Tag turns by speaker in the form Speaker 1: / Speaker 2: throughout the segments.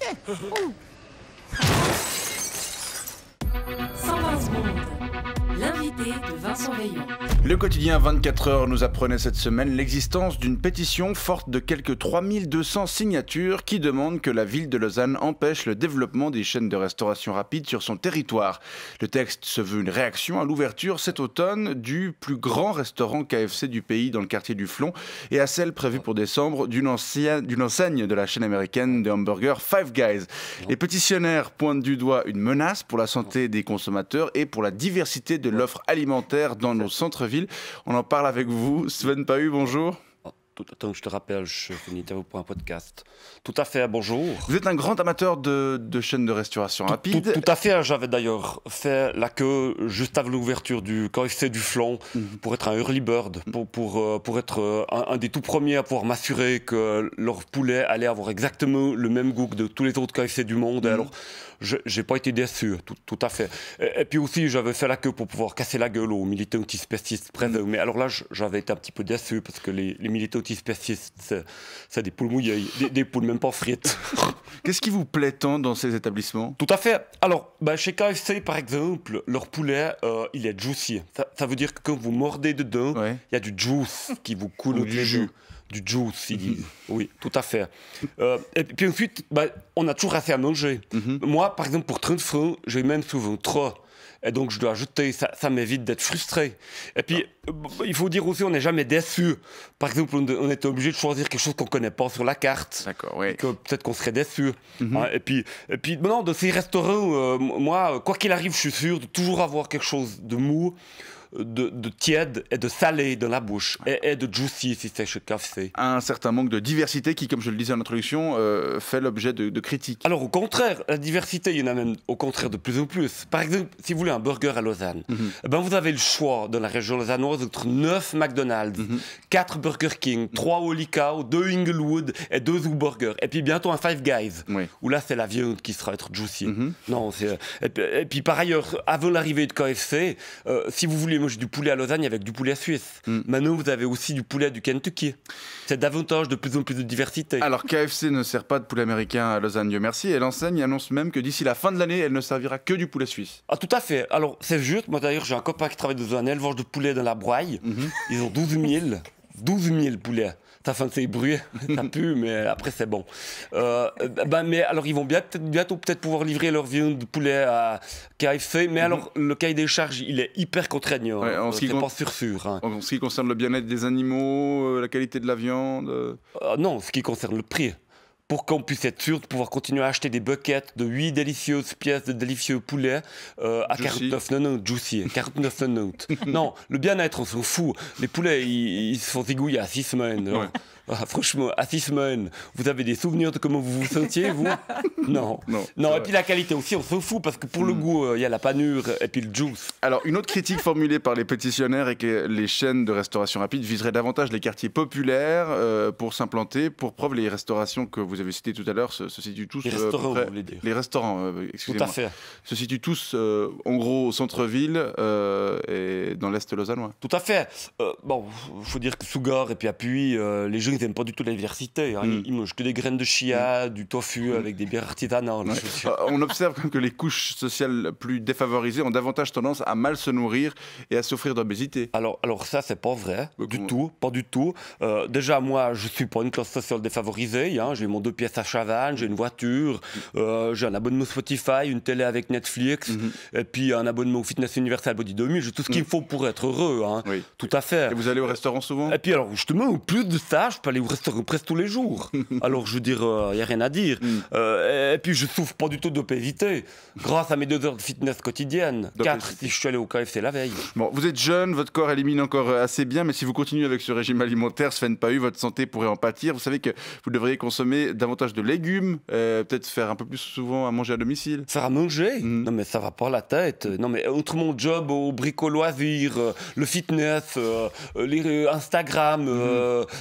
Speaker 1: 120 secondes. L'invité de Vincent Rayon.
Speaker 2: Le quotidien 24 heures nous apprenait cette semaine l'existence d'une pétition forte de quelques 3200 signatures qui demande que la ville de Lausanne empêche le développement des chaînes de restauration rapide sur son territoire. Le texte se veut une réaction à l'ouverture cet automne du plus grand restaurant KFC du pays dans le quartier du Flon et à celle prévue pour décembre d'une enseigne de la chaîne américaine de hamburgers Five Guys. Les pétitionnaires pointent du doigt une menace pour la santé des consommateurs et pour la diversité de l'offre alimentaire dans nos centres-villes. On en parle avec vous. Sven Pahu, bonjour.
Speaker 3: Attends, je te rappelle, je fais une interview pour un podcast. Tout à fait, bonjour.
Speaker 2: Vous êtes un grand amateur de chaînes de restauration rapide.
Speaker 3: Tout à fait, j'avais d'ailleurs fait la queue juste avant l'ouverture du KFC du Flon pour être un early bird, pour être un des tout premiers à pouvoir m'assurer que leur poulet allait avoir exactement le même goût que de tous les autres KFC du monde. Alors, j'ai pas été déçu, tout à fait. Et puis aussi, j'avais fait la queue pour pouvoir casser la gueule aux militants antispécistes présents. Mais alors là, j'avais été un petit peu déçu parce que les militants antispécistes, c'est des poules mouillées, des poules même pas frites.
Speaker 2: Qu'est-ce qui vous plaît tant dans ces établissements?
Speaker 3: Tout à fait. Alors, chez KFC, par exemple, leur poulet, il est juicy. Ça veut dire que quand vous mordez dedans, il y a du juice qui vous coule
Speaker 2: Ou du jus.
Speaker 3: Du juice, ils disent. Oui, tout à fait. Et puis ensuite, on a toujours assez à manger. Moi, par exemple, pour 30 francs, j'ai même souvent trop. Et donc, je dois ajouter, ça m'évite d'être frustré. Et puis, il faut dire aussi, on n'est jamais déçu. Par exemple, on était obligé de choisir quelque chose qu'on ne connaît pas sur la carte.
Speaker 2: D'accord, oui.
Speaker 3: Peut-être qu'on serait déçu. Et puis maintenant, de ces restaurants, moi, quoi qu'il arrive, je suis sûr de toujours avoir quelque chose de mou, de tiède et de salé dans la bouche, et de juicy si c'est chez KFC.
Speaker 2: Un certain manque de diversité qui, comme je le disais en introduction, fait l'objet de critiques.
Speaker 3: Alors au contraire, la diversité, il y en a même au contraire de plus en plus. Par exemple, si vous voulez un burger à Lausanne, vous avez le choix dans la région lausannoise entre 9 McDonald's, 4 Burger King, 3 Holy Cow, 2 Inglewood et 2 Zoo Burger. Et puis bientôt un Five Guys, où là c'est la viande qui sera être juicy. Non, et puis par ailleurs, avant l'arrivée de KFC, si vous voulez manger du poulet à Lausanne avec du poulet suisse. Maintenant, vous avez aussi du poulet du Kentucky. C'est davantage de plus en plus de diversité.
Speaker 2: Alors, KFC ne sert pas de poulet américain à Lausanne, Dieu merci. Et l'enseigne annonce même que d'ici la fin de l'année, elle ne servira que du poulet suisse.
Speaker 3: Ah, tout à fait. Alors, c'est juste. Moi, d'ailleurs, j'ai un copain qui travaille dans un élevage de poulet dans la Broye. Ils ont 12 000 poulets. Ça fait un petit bruit, ça pue, mais après c'est bon. Mais alors ils vont bientôt peut-être pouvoir livrer leur viande de poulet à KFC, mais alors le cahier des charges, il est hyper contraignant. C'est pas sûr. Hein.
Speaker 2: En ce qui concerne le bien-être des animaux, la qualité de la viande
Speaker 3: Non, ce qui concerne le prix. Pour qu'on puisse être sûr de pouvoir continuer à acheter des buckets de 8 délicieuses pièces de délicieux poulets à 49,90 juicy, 49,90. Non, le bien-être, on s'en fout. Les poulets, ils se font zigouiller à 6 semaines. Franchement, à 6 semaines, vous avez des souvenirs de comment vous vous sentiez, vous? Non. Et puis la qualité aussi, on s'en fout, parce que pour le goût, il y a la panure et puis le juice.
Speaker 2: Alors, une autre critique formulée par les pétitionnaires est que les chaînes de restauration rapide viseraient davantage les quartiers populaires pour s'implanter. Pour preuve, les restaurations que vous avez citées tout à l'heure se situent tous...
Speaker 3: Les restaurants, vous voulez dire?
Speaker 2: Les restaurants, excusez-moi.
Speaker 3: Tout à fait.
Speaker 2: Se situent tous, en gros, au centre-ville et dans l'Est lausannois.
Speaker 3: Tout à fait. Il faut dire que Sougar et puis Appuie, les gens ils n'aiment pas du tout la diversité. Ils mangent que des graines de chia, du tofu avec des bières artisanales.
Speaker 2: On observe quand même que les couches sociales plus défavorisées ont davantage tendance à mal se nourrir et à souffrir d'obésité.
Speaker 3: Alors ça, c'est pas vrai. Pas du tout. Déjà, moi, je suis pas une classe sociale défavorisée. J'ai mon 2 pièces à Chavannes, j'ai une voiture, j'ai un abonnement Spotify, une télé avec Netflix, et puis un abonnement au Fitness Universal Body 2000. J'ai tout ce qu'il faut pour être heureux. Tout à fait.
Speaker 2: Et vous allez au restaurant souvent?
Speaker 3: Et puis alors, justement, au plus de ça, je peux aller au restaurant presque tous les jours. Alors, je veux dire, il n'y a rien à dire. Et puis, je souffre pas du tout d'obésité, grâce à mes 2 heures de fitness quotidiennes. 4 si je suis allé au KFC la veille.
Speaker 2: Bon, vous êtes jeune, votre corps élimine encore assez bien, mais si vous continuez avec ce régime alimentaire, Sven Pahu, votre santé pourrait en pâtir. Vous savez que vous devriez consommer davantage de légumes, peut-être faire un peu plus souvent à manger à domicile.
Speaker 3: Faire à manger? Non, mais ça va pas la tête. Non, mais entre mon job au bricoloisir, le fitness, les Instagram,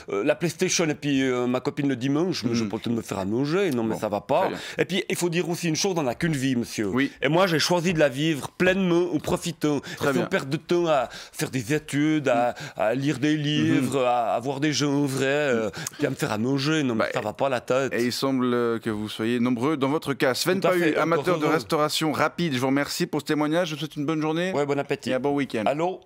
Speaker 3: la PlayStation, PlayStation et puis ma copine le dimanche, mais je peux me faire à manger. Non, mais ça va pas. Et puis, il faut dire aussi une chose, on n'a qu'une vie, monsieur.
Speaker 2: Oui.
Speaker 3: Et moi, j'ai choisi de la vivre pleinement, en profitant.
Speaker 2: Très bien.
Speaker 3: Sans perdre de temps à faire des études, à lire des livres, à voir des gens vrais, puis à me faire à manger. Non, mais ça va pas la tête.
Speaker 2: Et il semble que vous soyez nombreux dans votre cas. Sven Pahu, amateur de restauration rapide, je vous remercie pour ce témoignage. Je vous souhaite une bonne journée.
Speaker 3: Ouais, bon appétit.
Speaker 2: Et un bon week-end.
Speaker 3: Allô?